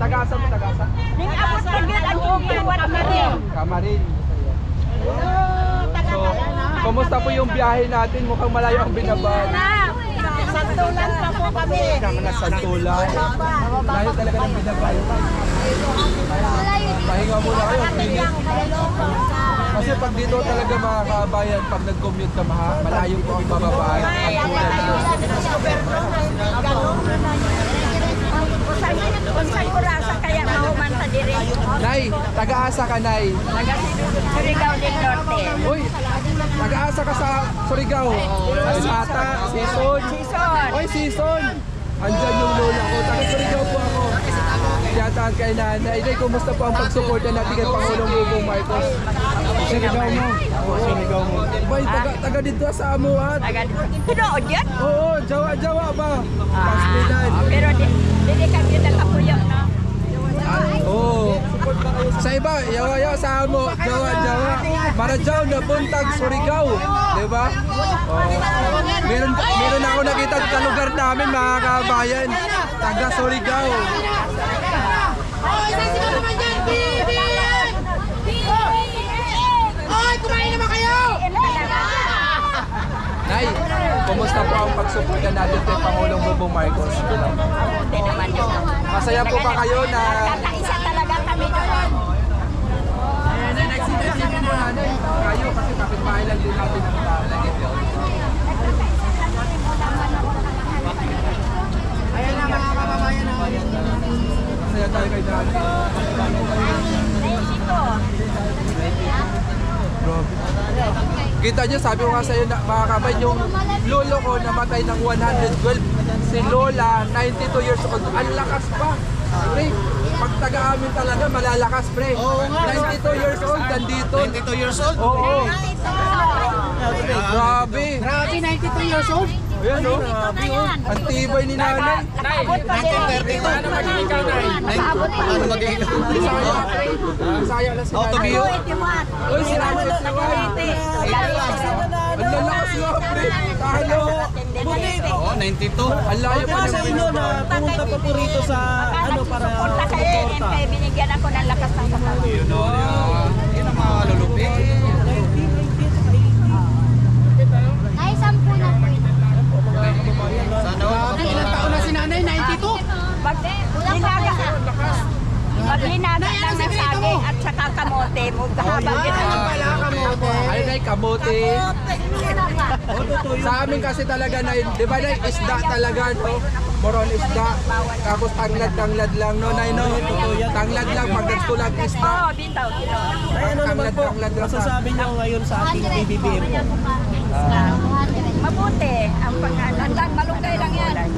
Tagasa mo, tagasa. Ning abot ka gyud ang kiwat na rin. Kamarin. So, kumusta po yung biyahe natin? Mukhang malayo ang binaban. Santulan pa po kami. Kami na Santulan. Layo talaga ng binaban. Pahinga muna kayo. Kasi pag dito talaga mga kabayan, pag nag-commute ka, malayo po ang bababaan. Unsay kurasa kaya mahuman ta diri. Nay, taga-asa ka, Nay. Taga Surigao del Norte. Uy, taga-asa ka sa Surigao. Bata, Season. Uy, Season. Andyan yung lola ko. Taga-Surigao po ako. Tiyataan kay Nanay. Nay, kumusta po ang pagsuporta natin kay Pangulong Bongbong Marcos? Surigao mo. Oo, Surigao mo. Boy, taga dito sa Amuat. Taga Tinuod yan? Oo, Jawa ba? Paspilan. Pero dili ka gyud nakapuyo no. Oo. Sa iba, yawa sa Amo, Jawa. Marajaw na buntag Surigao, 'di ba? Meron ako nakita sa lugar namin mga kabayan, taga Surigao. Kumain naman kayo! Nay, kumusta po ang pagsuporta natin kay Pangulong Bongbong Marcos? Hindi naman yun. Masaya po ba kayo na Kakaisa talaga kami doon. nagsisimula mo natin kayo kasi kapitbahay lang din natin ang Lagityo. Ayan na mga kababayan na. Masaya tayo kay Dati. Kita nyo, sabi ko nga sa'yo na mga kabayan, yung lolo ko namatay ng 112. Si Lola, 92 years old. Ang lakas pa. Pre, pag taga-amin talaga, malalakas pre. 92 years old, nandito. 92 years old? Oo. Grabe. Grabe, 92 years old? Ayan o. Ang tibay ni nanay. 1932. Ano magiging ikaw, Nay? Ano magiging ikaw? Masaya lang si nanay. Uy, si nanay si White. Ang lalakas nga pre. Talo. Oo, 92. Ang layo pa Sa ng inyo na pumunta pa po rito sa ano para Suporta kayo, binigyan ako ng lakas ng katawan. Yun o. Yun ang mga lulupit. Ay, 10 na po ito. Sana all. ilang taon na si nanay? 92? Pag linaga lang ng saging at saka kamote, magkahabang din ang Ay, nay, kamote. Sa amin kasi talaga na, di ba nay, isda talaga, no? Moron isda. Tapos tanglad lang, no, nay, no? Tanglad lang, pag nagtulag isda. Oo, bitaw, bitaw. Ay, ano naman po, masasabi niyo ngayon sa ating PBBM po? Mabuti. Ang pangalan, malunggay lang yan.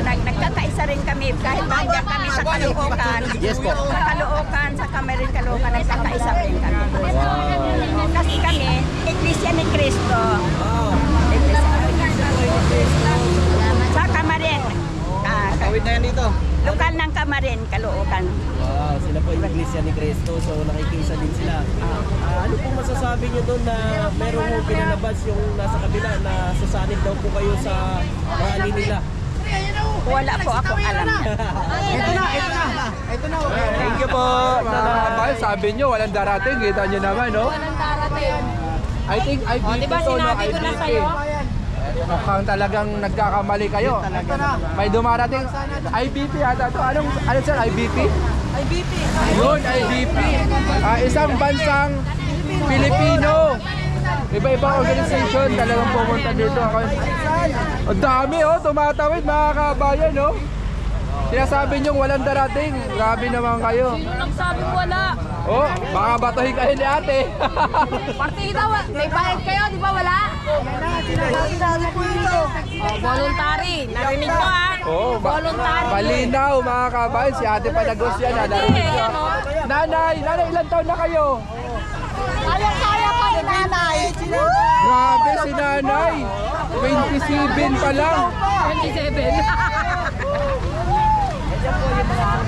Nagkakaisa rin kami kahit nandiyan kami sa Caloocan. Yes po. Sa Caloocan, sa Cameron Caloocan, nagkakaisa rin kami. Kasi kami, Iglesia ni Cristo. Iglesia ni Cristo. Sa Cameron. Kawit na yan dito. Lokal ng Cameron, Caloocan. Wow, sila po yung Iglesia ni Cristo, so nakikisa din sila. Ano pong masasabi niyo doon na meron mo pinalabas yung nasa kabila na sasanib daw po kayo sa rally nila? Wala po akong alam. Ito na. Thank you po. Mga kabayan, sabi nyo, walang darating. Kita nyo naman, no? Walang darating. I think IBP to, no? IBP. Mukhang talagang nagkakamali kayo. May dumarating. IBP ata to. Ano sir, IBP? IBP. Yun, IBP. Isang bansang Pilipino. Iba-ibang organization talagang pumunta dito. Ang dami tumatawid mga kabayan, no? Sinasabi nyo walang darating. Grabe naman kayo. Sino nagsabi wala? Oh, baka batuhin kayo ni ate. Partida, may bayad kayo, di ba wala? Voluntary. Narinig ko ha? Oh, Voluntary. malinaw mga kabayan. Si ate Panagos yan. Nanay, ilang taon na kayo? Kaya pa ni nanay. Grabe si nanay. 27 pa lang. 27.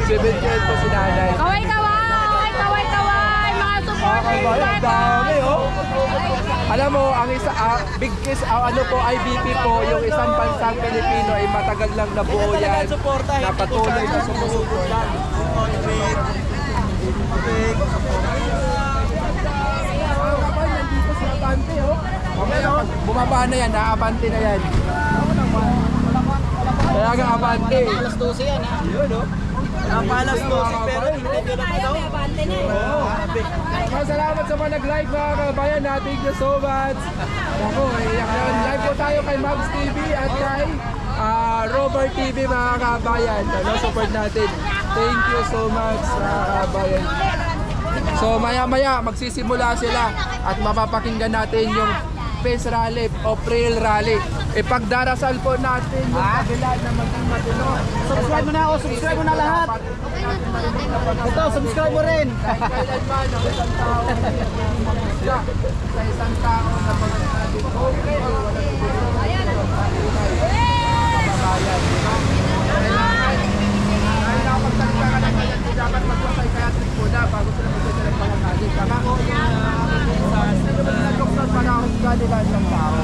78 po si nanay. Kaway, mga Mga supporters. kabayan, dami Alam mo, ang isa, big kiss, ano po, IBP po, yung isang bansang Pilipino ay matagal lang nabuo yan. Na patuloy na sumusunod. Nandito si Abante, oh. Mamaya, pag bumaba na yan, naabante na yan. Kaya nga Abante. Alas 12 yan ha. Yun, oh. Napalas 12 pero hindi nyo naman daw. Salamat sa mga nag-like mga kabayan. Thank you so much. Ako, live po tayo kay Mabs TV at kay Robert TV mga kabayan. Support natin. Thank you so much mga kabayan. So maya-maya magsisimula sila at mapapakinggan natin yung Peace Rally o Trail Rally. Ipagdarasal po natin yung kabila na maging matino. Subscribe mo na ako, subscribe mo na lahat. Ito, subscribe mo rin. Kailanman ang isang tao sa isang tao na pagkasabi okay, walang kababayan, di ba? Dahil nakapagsalita ka ng kanya, dapat mag-psychiatric muna bago sila magdala ng pangasalit. Tama ko yung sa nagdoktor para akong kanila ng tao.